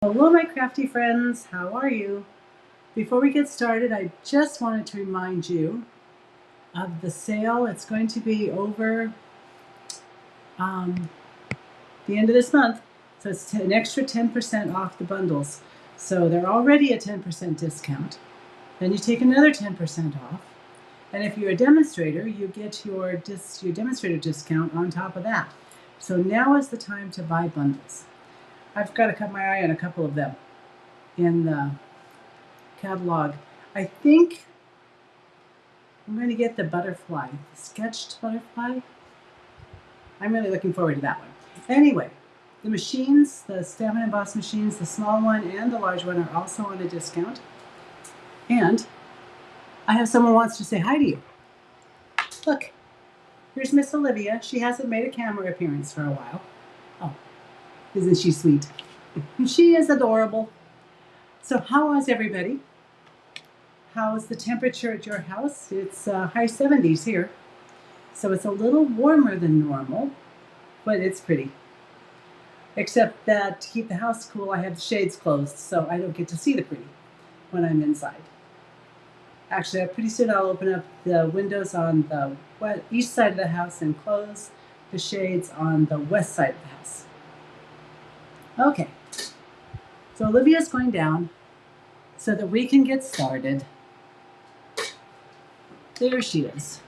Hello, my crafty friends. How are you? Before we get started, I just wanted to remind you of the sale. It's going to be over the end of this month. So it's an extra 10% off the bundles. So they're already a 10% discount. Then you take another 10% off. And if you're a demonstrator, you get your demonstrator discount on top of that. So now is the time to buy bundles. I've got to cut my eye on a couple of them in the catalog. I think I'm going to get the butterfly, the sketched butterfly. I'm really looking forward to that one. Anyway, the machines, the Stampin' and Emboss machines, the small one and the large one are also on a discount. And I have someone who wants to say hi to you. Look, here's Miss Olivia. She hasn't made a camera appearance for a while. Oh, isn't she sweet? She is adorable. So how is everybody? How's the temperature at your house? It's high 70s here. So it's a little warmer than normal, but it's pretty. Except that to keep the house cool, I have the shades closed, so I don't get to see the pretty when I'm inside. Actually, pretty soon I'll open up the windows on the east side of the house and close the shades on the west side of the house. Okay, so Olivia's going down so that we can get started. There she is.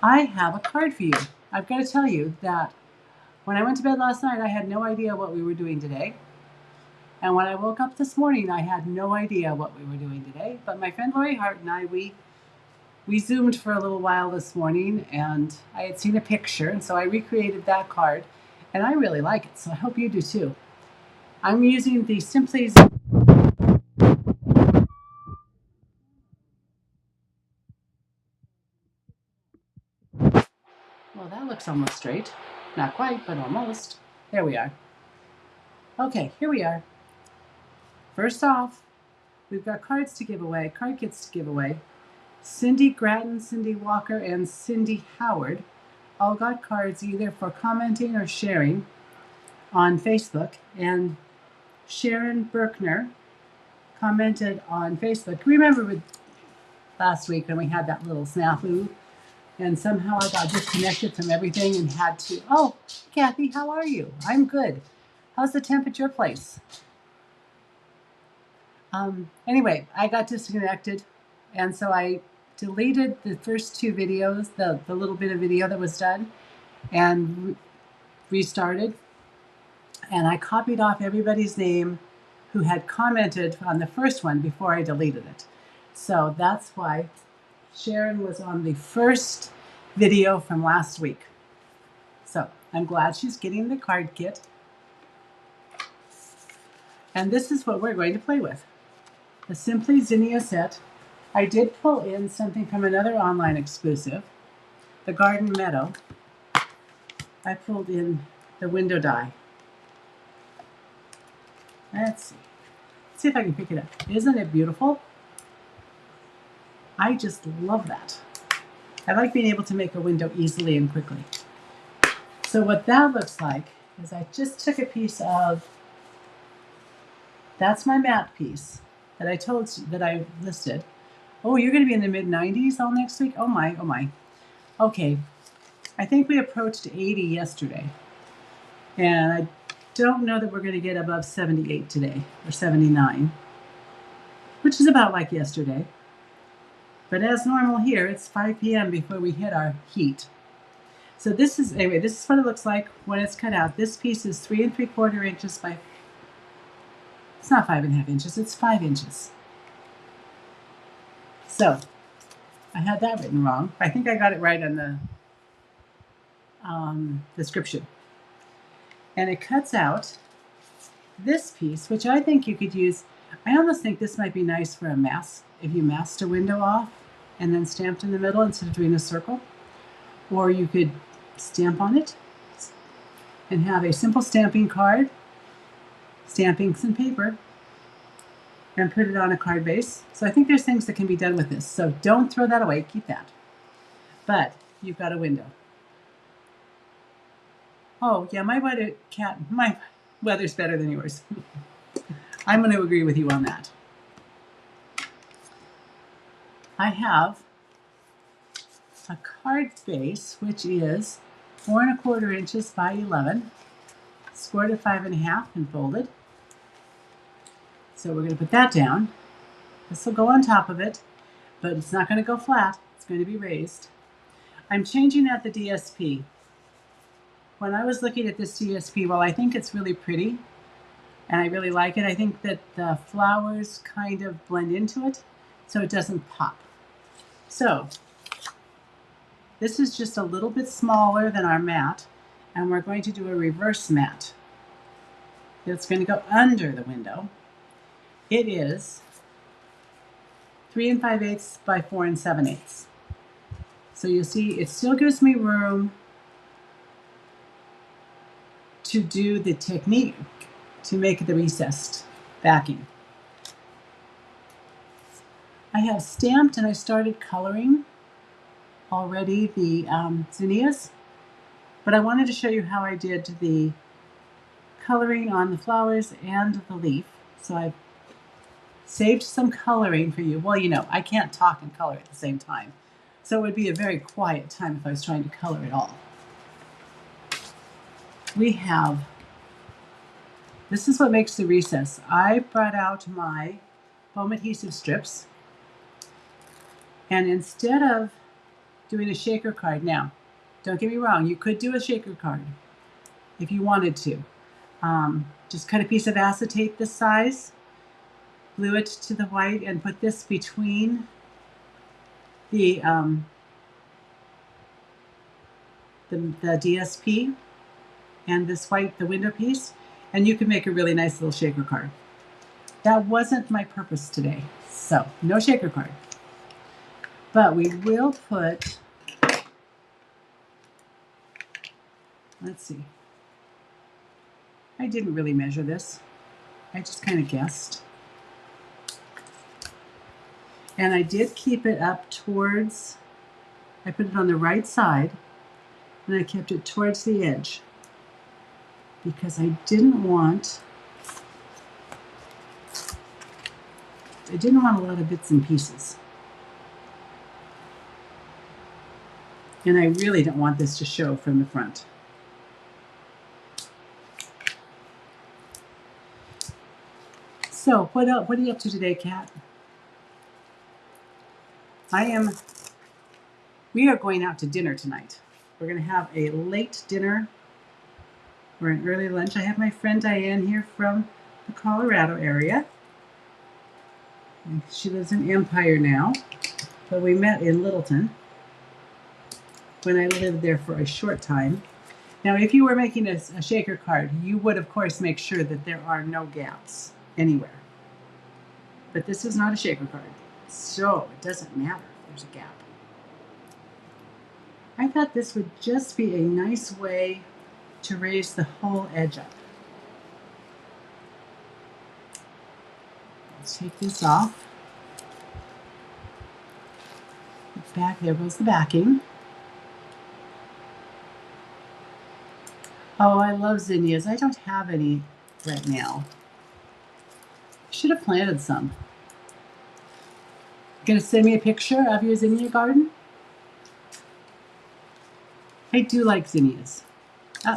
I have a card for you. I've got to tell you that when I went to bed last night, I had no idea what we were doing today. And when I woke up this morning, I had no idea what we were doing today. But my friend Lori Hart and I, we Zoomed for a little while this morning, and I had seen a picture, and so I recreated that card. And I really like it, so I hope you do too. I'm using the Simply Well, that looks almost straight. Not quite, but almost. There we are. Okay, here we are. First off, we've got cards to give away, card kits to give away. Cindy Grattan, Cindy Walker, and Cindy Howard all got cards either for commenting or sharing on Facebook. And Sharon Berkner commented on Facebook. Remember last week when we had that little snafu? And somehow I got disconnected from everything and had to, oh, Kathy, how are you? I'm good. How's the temp at your place? Anyway, I got disconnected, and so I deleted the first two videos, the little bit of video that was done, and restarted. And I copied off everybody's name who had commented on the first one before I deleted it. So that's why Sharon was on the first video from last week. So I'm glad she's getting the card kit. And this is what we're going to play with. The Simply Zinnia set. I did pull in something from another online exclusive, the Garden Meadow. I pulled in the window die. Let's see. Let's see if I can pick it up. Isn't it beautiful? I just love that. I like being able to make a window easily and quickly. So what that looks like is I just took a piece of, that's my matte piece that I told you, that I listed. Oh, you're going to be in the mid-90s all next week? Oh my, oh my. Okay, I think we approached 80 yesterday. And I don't know that we're going to get above 78 today, or 79, which is about like yesterday. But as normal here, it's 5 p.m. before we hit our heat. So this is, anyway, this is what it looks like when it's cut out. This piece is 3 3/4 inches by, it's not 5 1/2 inches, it's 5 inches. So I had that written wrong. I think I got it right on the description. And it cuts out this piece, which I think you could use. I almost think this might be nice for a mask, if you masked a window off and then stamped in the middle instead of doing a circle. Or you could stamp on it and have a simple stamping card, stamping some paper, and put it on a card base. So I think there's things that can be done with this. So don't throw that away, keep that. But you've got a window. Oh yeah, my weather's better than yours. I'm going to agree with you on that. I have a card base, which is 4¼ inches by 11, scored at 5½ and folded. So we're going to put that down. This will go on top of it, but it's not going to go flat. It's going to be raised. I'm changing out the DSP. When I was looking at this DSP, well, I think it's really pretty, and I really like it. I think that the flowers kind of blend into it, so it doesn't pop. So this is just a little bit smaller than our mat, and we're going to do a reverse mat. It's going to go under the window. It is 3 5/8 by 4 7/8. So you'll see it still gives me room to do the technique to make the recessed backing. I have stamped and I started coloring already the zinnias, but I wanted to show you how I did the coloring on the flowers and the leaf. So I've saved some coloring for you. Well, you know, I can't talk and color at the same time. So it would be a very quiet time if I was trying to color it all. We have, this is what makes the recess. I brought out my foam adhesive strips, and instead of doing a shaker card, now, don't get me wrong, you could do a shaker card if you wanted to. Just cut a piece of acetate this size, glue it to the white, and put this between the DSP and this white, the window piece, and you can make a really nice little shaker card. That wasn't my purpose today, so no shaker card. But we will put, let's see, I didn't really measure this. I just kind of guessed. And I did keep it up towards, I put it on the right side, and I kept it towards the edge because I didn't want a lot of bits and pieces. And I really don't want this to show from the front. So what are you up to today, Kat? We are going out to dinner tonight. We're going to have a late dinner or an early lunch. I have my friend Diane here from the Colorado area. She lives in Empire now, but we met in Littleton when I lived there for a short time. Now, if you were making a shaker card, you would, of course, make sure that there are no gaps anywhere. But this is not a shaker card, so it doesn't matter if there's a gap. I thought this would just be a nice way to raise the whole edge up. Let's take this off. Back, there goes the backing. Oh, I love zinnias. I don't have any right now. I should have planted some. Gonna send me a picture of your zinnia garden? I do like zinnias. I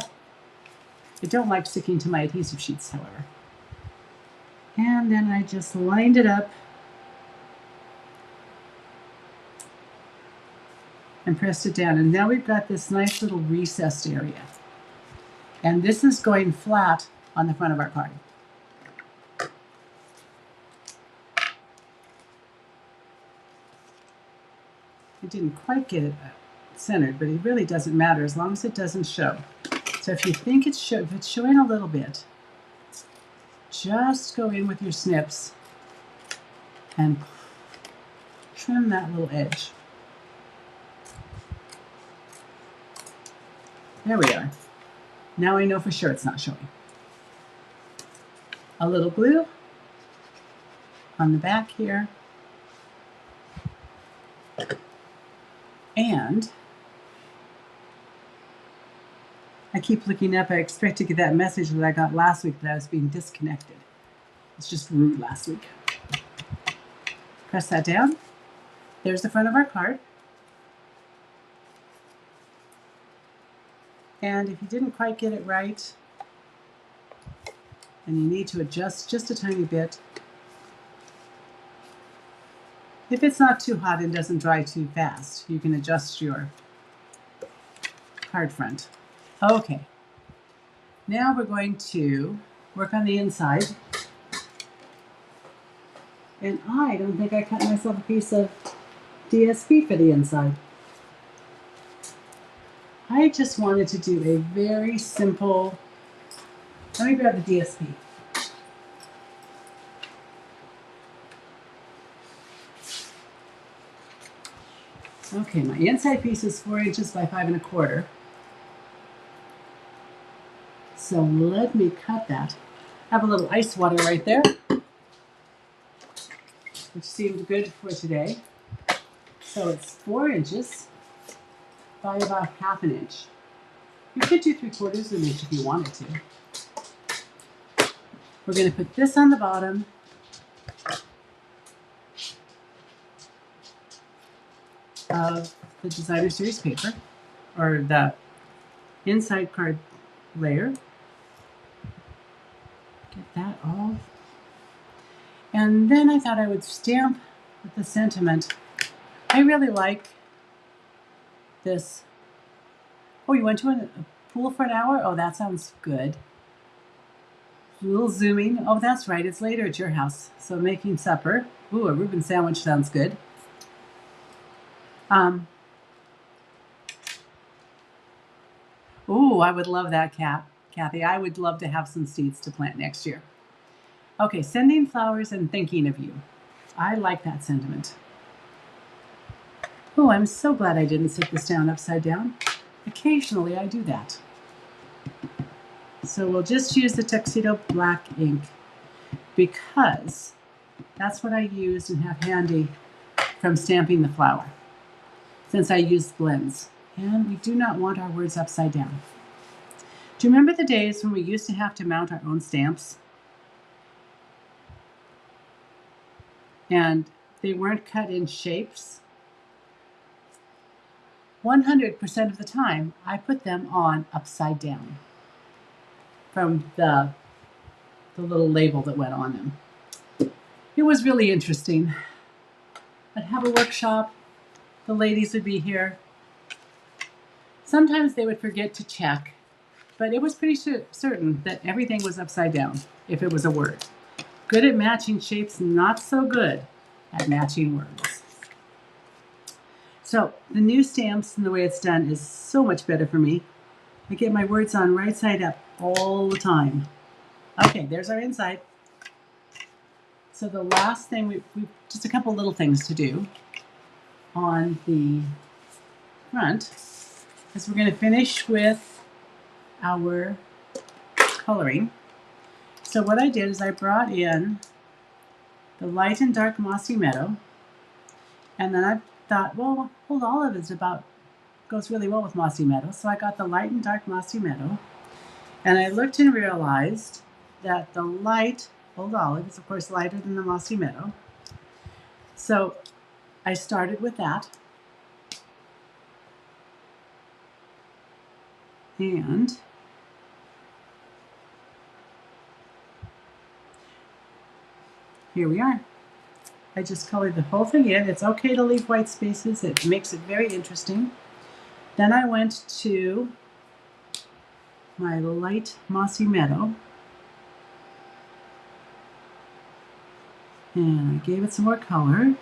don't like sticking to my adhesive sheets, however. And then I just lined it up and pressed it down. And now we've got this nice little recessed area. And this is going flat on the front of our card. I didn't quite get it centered, but it really doesn't matter as long as it doesn't show. So if you think if it's showing a little bit, just go in with your snips and trim that little edge. There we are. Now I know for sure it's not showing. A little glue on the back here. And I keep looking up. I expect to get that message that I got last week that I was being disconnected. It's just rude last week. Press that down. There's the front of our card. And if you didn't quite get it right, and you need to adjust just a tiny bit, if it's not too hot and doesn't dry too fast, you can adjust your card front. Okay, now we're going to work on the inside. And I don't think I cut myself a piece of DSP for the inside. I just wanted to do a very simple, let me grab the DSP. Okay, my inside piece is 4 inches by 5 1/4. So let me cut that. I have a little ice water right there, which seemed good for today. So it's 4 inches by about 1/2 inch. You could do 3/4 of an inch if you wanted to. We're going to put this on the bottom. Of the designer series paper, or the inside card layer. Get that off. And then I thought I would stamp with the sentiment. I really like this. Oh, you went to a pool for an hour? Oh, that sounds good. A little zooming. Oh, that's right. It's later at your house. So making supper. Ooh, a Reuben sandwich sounds good. Ooh, I would love that, Kathy. I would love to have some seeds to plant next year. Okay, sending flowers and thinking of you. I like that sentiment. Oh, I'm so glad I didn't sit this down upside down. Occasionally I do that. So we'll just use the Tuxedo black ink because that's what I used and have handy from stamping the flower, since I used blends. And we do not want our words upside down. Do you remember the days when we used to have to mount our own stamps? And they weren't cut in shapes? 100% of the time, I put them on upside down from the little label that went on them. It was really interesting. I'd have a workshop. The ladies would be here. Sometimes they would forget to check, but it was pretty certain that everything was upside down if it was a word. Good at matching shapes, not so good at matching words. So the new stamps and the way it's done is so much better for me. I get my words on right side up all the time. Okay, there's our inside. So the last thing, we just a couple little things to do on the front is we're going to finish with our coloring. So what I did is I brought in the light and dark mossy meadow, and then I thought, well, Old Olive goes really well with mossy meadow. So I got the light and dark mossy meadow, and I looked and realized that the light Old Olive is of course lighter than the mossy meadow. So I started with that. And here we are. I just colored the whole thing in. It's okay to leave white spaces. It makes it very interesting. Then I went to my light mossy meadow and I gave it some more color.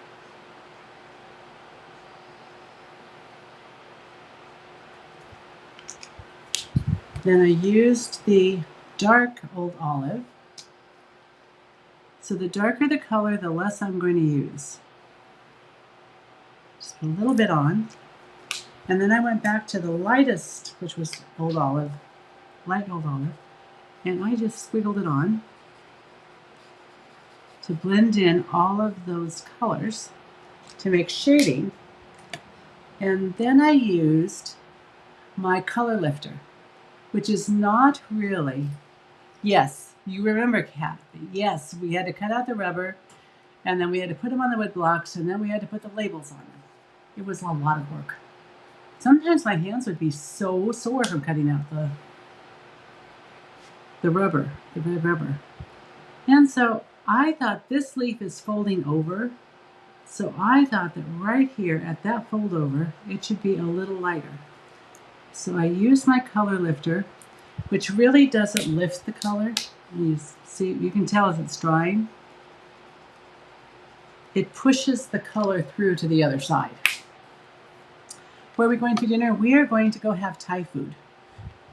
Then I used the dark Old Olive. So the darker the color, the less I'm going to use. Just put a little bit on. And then I went back to the lightest, which was Old Olive, light Old Olive, and I just squiggled it on to blend in all of those colors to make shading. And then I used my color lifter. which is not really, yes, you remember, Kat, yes, we had to cut out the rubber, and then we had to put them on the wood blocks, and then we had to put the labels on them. It was a lot of work. Sometimes my hands would be so sore from cutting out the rubber, the red rubber. And so I thought this leaf is folding over, so I thought that right here at that fold over, it should be a little lighter. So I used my color lifter, which really doesn't lift the color. You see, you can tell as it's drying. It pushes the color through to the other side. Where are we going to dinner? We are going to go have Thai food.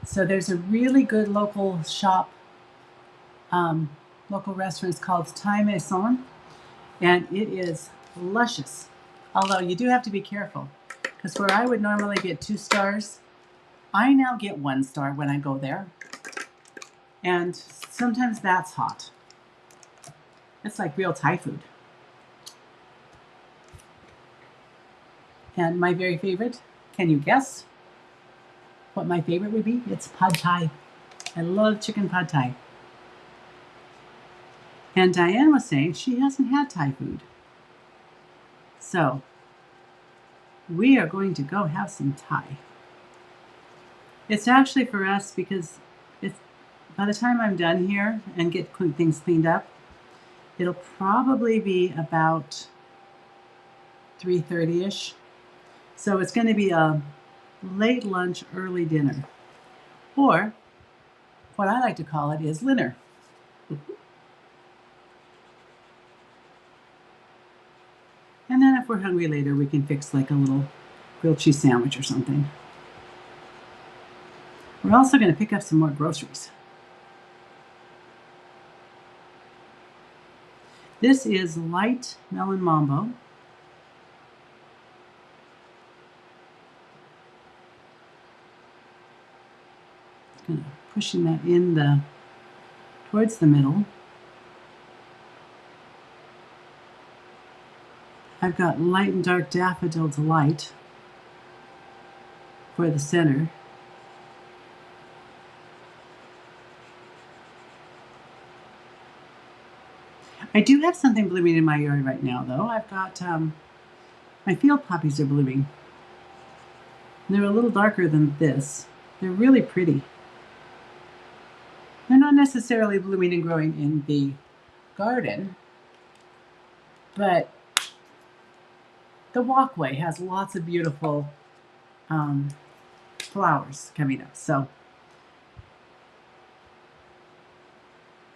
So there's a really good local shop, local restaurant. It's called Thai Maison, and it is luscious. Although you do have to be careful, because where I would normally get 2 stars, I now get 1 star when I go there. And sometimes that's hot. It's like real Thai food. And my very favorite, can you guess what my favorite would be? It's pad thai. I love chicken pad thai. And Diane was saying she hasn't had Thai food. So we are going to go have some Thai. It's actually for us because by the time I'm done here and get things cleaned up, it'll probably be about 3:30ish. So it's going to be a late lunch, early dinner. Or what I like to call it is dinner. And then if we're hungry later, we can fix like a little grilled cheese sandwich or something. We're also going to pick up some more groceries. This is light melon mambo. Kind of pushing that in towards the middle. I've got light and dark daffodil delight for the center. I do have something blooming in my yard right now, though. I've got my field poppies are blooming. They're a little darker than this. They're really pretty. They're not necessarily blooming and growing in the garden, but the walkway has lots of beautiful flowers coming up. So,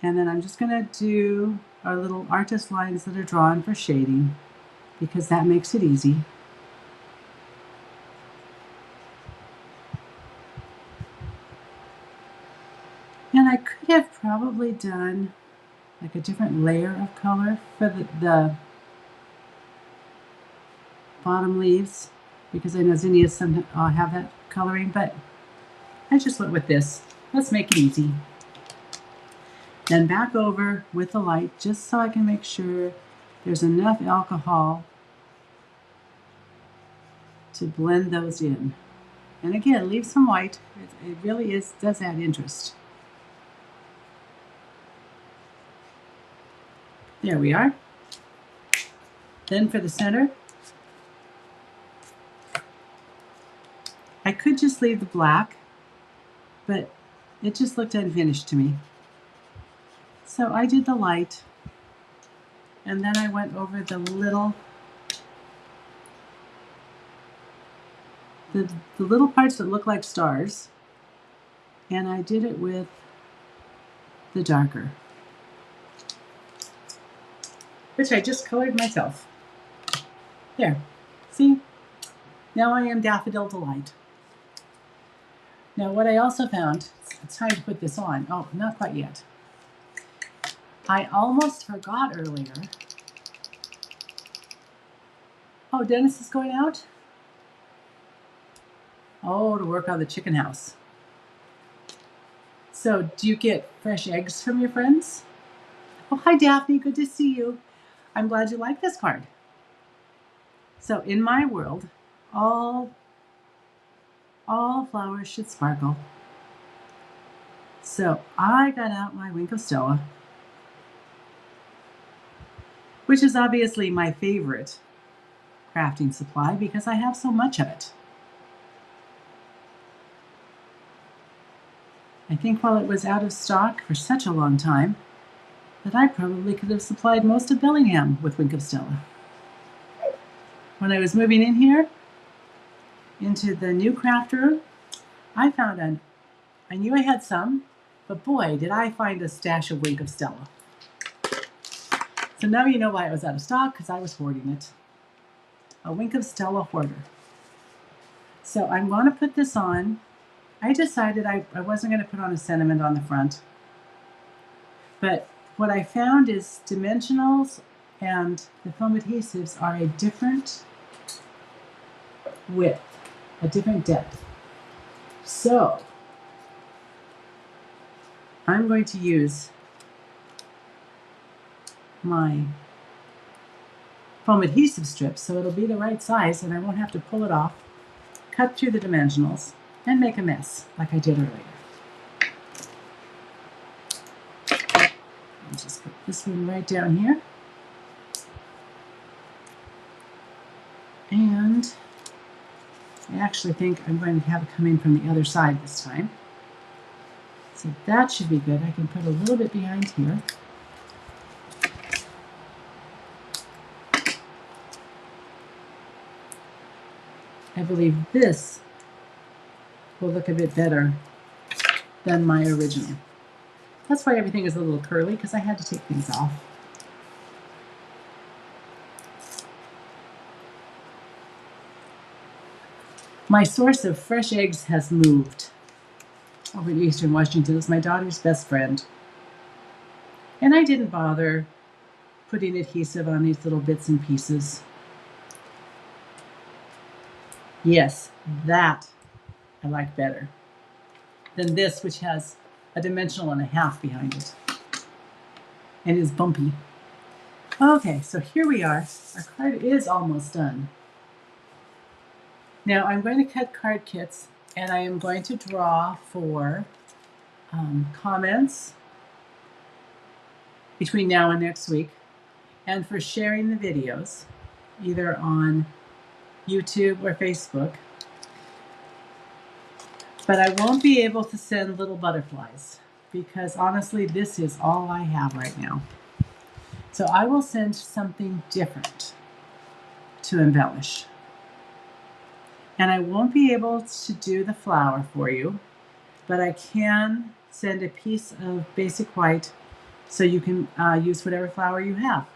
and then I'm just going to do our little artist lines that are drawn for shading, because that makes it easy. And I could have probably done like a different layer of color for the bottom leaves, because I know zinnias some have that coloring, but I just went with this. Let's make it easy. Then back over with the light, just so I can make sure there's enough alcohol to blend those in. And again, leave some white. It really does add interest. There we are. Then for the center, I could just leave the black, but it just looked unfinished to me. So I did the light, and then I went over the little, the little parts that look like stars, and I did it with the darker, which I just colored myself. There, see? Now I am Daffodil Delight. Now what I also found, it's time to put this on. Oh, not quite yet. I almost forgot earlier. Oh, Dennis is going out? Oh, to work on the chicken house. So do you get fresh eggs from your friends? Oh, hi Daphne, good to see you. I'm glad you like this card. So in my world, all flowers should sparkle. So I got out my Wink of Stella, which is obviously my favorite crafting supply because I have so much of it. I think while it was out of stock for such a long time, that I probably could have supplied most of Bellingham with Wink of Stella. When I was moving in here, into the new craft room, I found I knew I had some, but boy, did I find a stash of Wink of Stella. So now you know why it was out of stock, because I was hoarding it. A Wink of Stella hoarder. So I'm going to put this on. I decided I wasn't going to put on a sentiment on the front. But what I found is dimensionals and the foam adhesives are a different width, a different depth. So I'm going to use my foam adhesive strips so it'll be the right size and I won't have to pull it off, cut through the dimensionals, and make a mess like I did earlier. I'll just put this one right down here. And I actually think I'm going to have it come in from the other side this time. So that should be good. I can put a little bit behind here. I believe this will look a bit better than my original. That's why everything is a little curly, because I had to take things off. My source of fresh eggs has moved over to Eastern Washington. It's my daughter's best friend. And I didn't bother putting adhesive on these little bits and pieces. Yes, that I like better than this, which has a dimensional and a half behind it and is bumpy. Okay, so here we are. Our card is almost done. Now I'm going to cut card kits and I am going to draw for comments between now and next week and for sharing the videos either on YouTube or Facebook. But I won't be able to send little butterflies because honestly, this is all I have right now. So I will send something different to embellish. And I won't be able to do the flower for you, but I can send a piece of basic white so you can use whatever flower you have.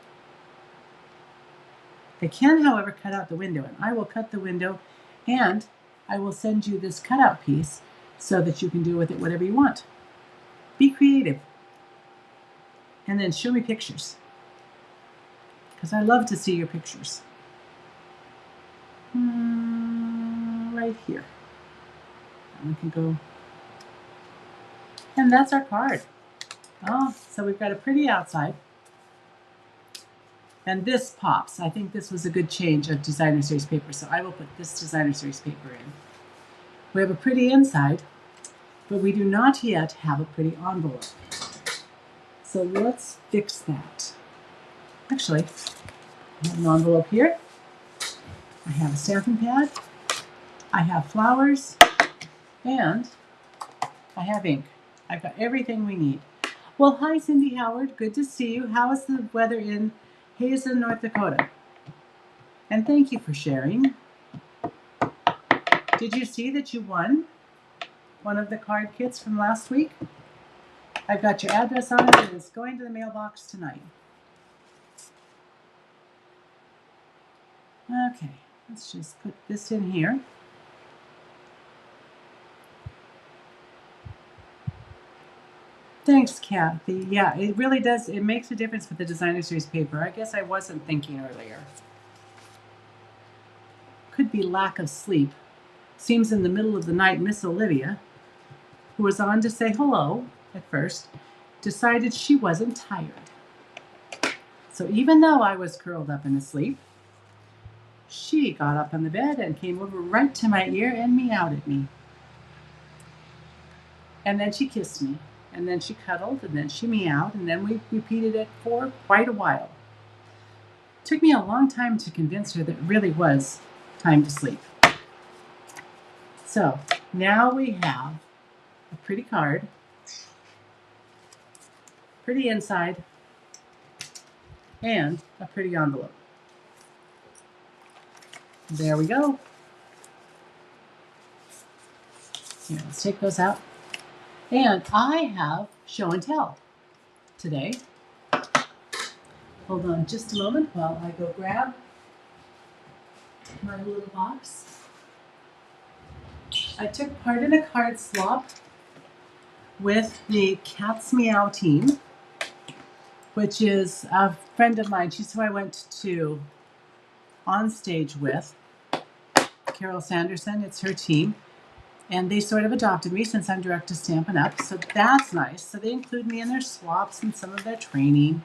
I can, however, cut out the window, and I will cut the window and I will send you this cutout piece so that you can do with it whatever you want. Be creative. And then show me pictures, because I love to see your pictures. Right here. And we can go. And that's our card. Oh, so we've got a pretty outside. And this pops. I think this was a good change of designer series paper, so I will put this designer series paper in. We have a pretty inside, but we do not yet have a pretty envelope. So let's fix that. Actually, I have an envelope here. I have a stamping pad. I have flowers. And I have ink. I've got everything we need. Well, hi, Cindy Howard. Good to see you. How is the weather in Hazen, North Dakota? And thank you for sharing. Did you see that you won one of the card kits from last week? I've got your address on it and it's going to the mailbox tonight. Okay, let's just put this in here. Thanks, Kathy. Yeah, it really does. It makes a difference with the designer series paper. I guess I wasn't thinking earlier. Could be lack of sleep. Seems in the middle of the night, Miss Olivia, who was on to say hello at first, decided she wasn't tired. So even though I was curled up and asleep, she got up on the bed and came over right to my ear and meowed at me. And then she kissed me. And then she cuddled, and then she meowed, and then we repeated it for quite a while. It took me a long time to convince her that it really was time to sleep. So now we have a pretty card, pretty inside, and a pretty envelope. There we go. Here, let's take those out. And I have show and tell today. Hold on just a moment while I go grab my little box. I took part in a card swap with the Cat's Meow team, which is a friend of mine. She's who I went to on stage with, Carol Sanderson. It's her team. And they sort of adopted me since I'm direct to Stampin' Up. So that's nice. So they include me in their swaps and some of their training.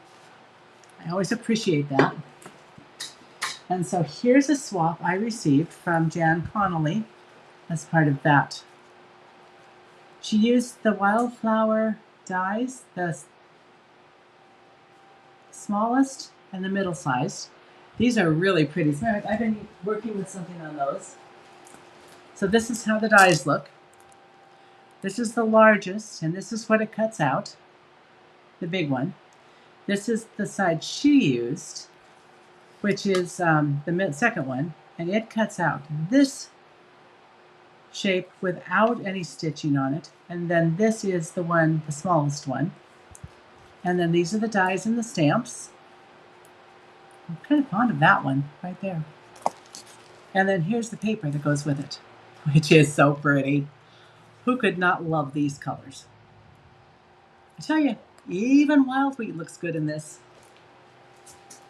I always appreciate that. And so here's a swap I received from Jan Connolly as part of that. She used the wildflower dies, the smallest and the middle sized. These are really pretty. I've been working with something on those. So this is how the dies look. This is the largest, and this is what it cuts out, the big one. This is the side she used, which is the second one, and it cuts out this shape without any stitching on it. And then this is the one, the smallest one. And then these are the dies and the stamps. I'm kind of fond of that one right there. And then here's the paper that goes with it, which is so pretty. Who could not love these colors? I tell you, even wild wheat looks good in this.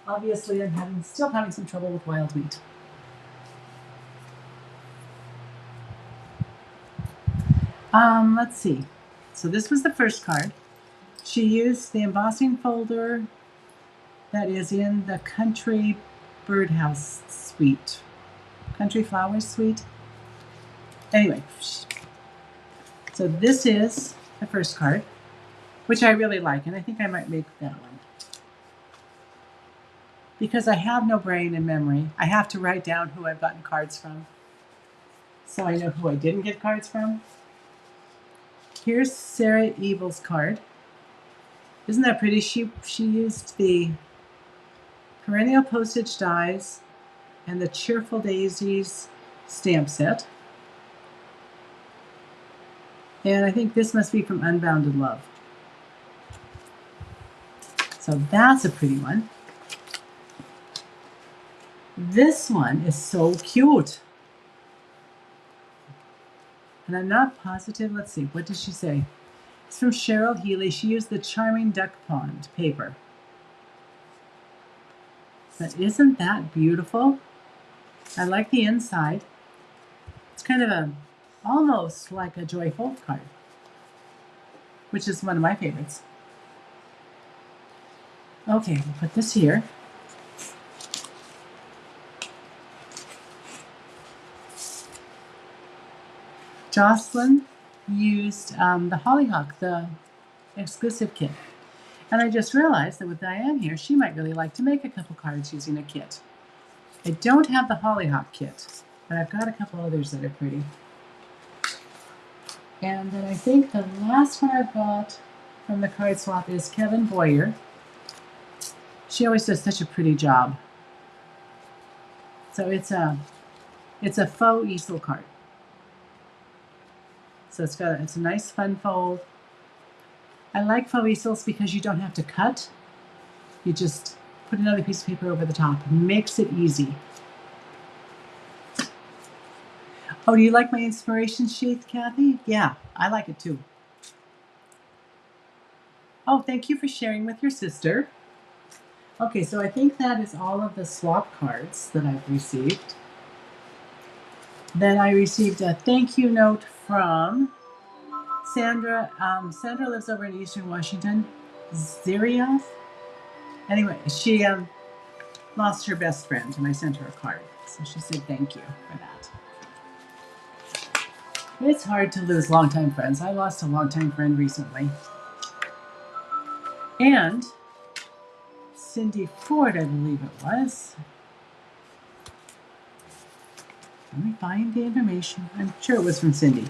Obviously, I'm still having some trouble with wild wheat. Let's see. So this was the first card. She used the embossing folder that is in the Country Birdhouse Suite. Country Flowers Suite. Anyway, so this is the first card, which I really like, and I think I might make that one. Because I have no brain and memory, I have to write down who I've gotten cards from, so I know who I didn't get cards from. Here's Sarah Evil's card. Isn't that pretty? She used the Perennial Postage dies and the Cheerful Daisies stamp set. And I think this must be from Unbounded Love. So that's a pretty one. This one is so cute. And I'm not positive. Let's see. What does she say? It's from Cheryl Healy. She used the Charming Duck Pond paper. But isn't that beautiful? I like the inside. It's kind of almost like a joyful card, which is one of my favorites. Okay, we'll put this here. Jocelyn used the Hollyhock, the exclusive kit. And I just realized that with Diane here, she might really like to make a couple cards using a kit. I don't have the Hollyhock kit, but I've got a couple others that are pretty. And then I think the last one I've got from the card swap is Kevin Boyer. She always does such a pretty job. So it's a faux easel card. So it's a nice fun fold. I like faux easels because you don't have to cut. You just put another piece of paper over the top. It makes it easy. Oh, do you like my inspiration sheet, Kathy? Yeah, I like it too. Oh, thank you for sharing with your sister. Okay, so I think that is all of the swap cards that I've received. Then I received a thank you note from Sandra. Sandra lives over in Eastern Washington. Zinnia. Anyway, she lost her best friend, and I sent her a card. So she said thank you for that. It's hard to lose longtime friends. I lost a longtime friend recently. And Cindy Ford, I believe it was. Let me find the information. I'm sure it was from Cindy.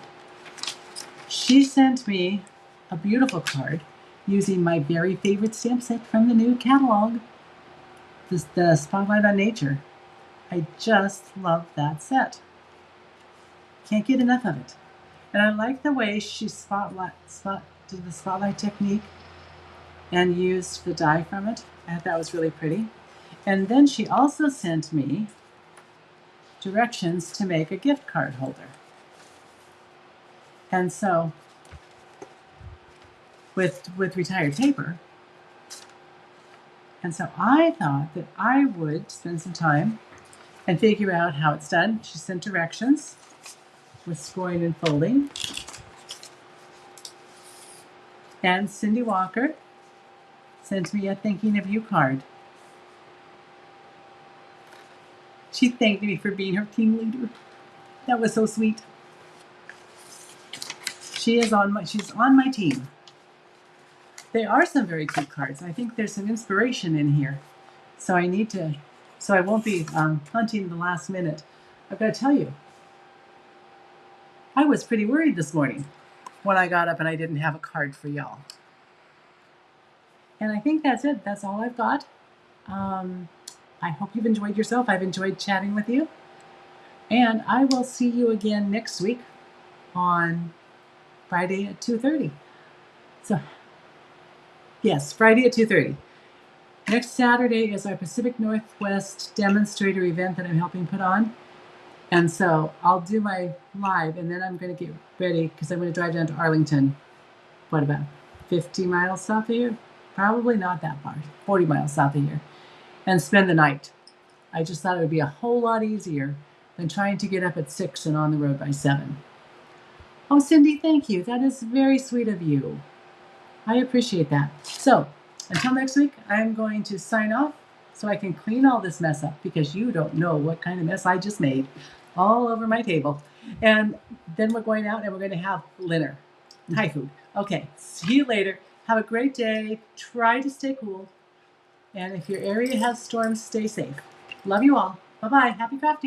She sent me a beautiful card using my very favorite stamp set from the new catalog, the Spotlight on Nature. I just love that set. Can't get enough of it. And I like the way she did the spotlight technique and used the die from it. I thought that was really pretty. And then she also sent me directions to make a gift card holder. And so, with retired paper. And so I thought that I would spend some time and figure out how it's done. She sent directions with scoring and folding. And Cindy Walker sent me a thinking of you card. She thanked me for being her team leader. That was so sweet. She's on my team. There are some very cute cards. I think there's some inspiration in here. So I won't be hunting the last minute. I've got to tell you, I was pretty worried this morning when I got up and I didn't have a card for y'all. And I think that's it. That's all I've got. I hope you've enjoyed yourself. I've enjoyed chatting with you. And I will see you again next week on Friday at 2:30. So, yes, Friday at 2:30. Next Saturday is our Pacific Northwest demonstrator event that I'm helping put on. And so I'll do my live, and then I'm going to get ready because I'm going to drive down to Arlington. What, about 50 miles south of here? Probably not that far, 40 miles south of here, and spend the night. I just thought it would be a whole lot easier than trying to get up at 6 and on the road by 7. Oh, Cindy, thank you. That is very sweet of you. I appreciate that. So, until next week, I'm going to sign off so I can clean all this mess up because you don't know what kind of mess I just made all over my table. And then we're going out and we're going to have dinner, Thai food. Okay, see you later. Have a great day. Try to stay cool. And if your area has storms, stay safe. Love you all. Bye-bye. Happy crafting.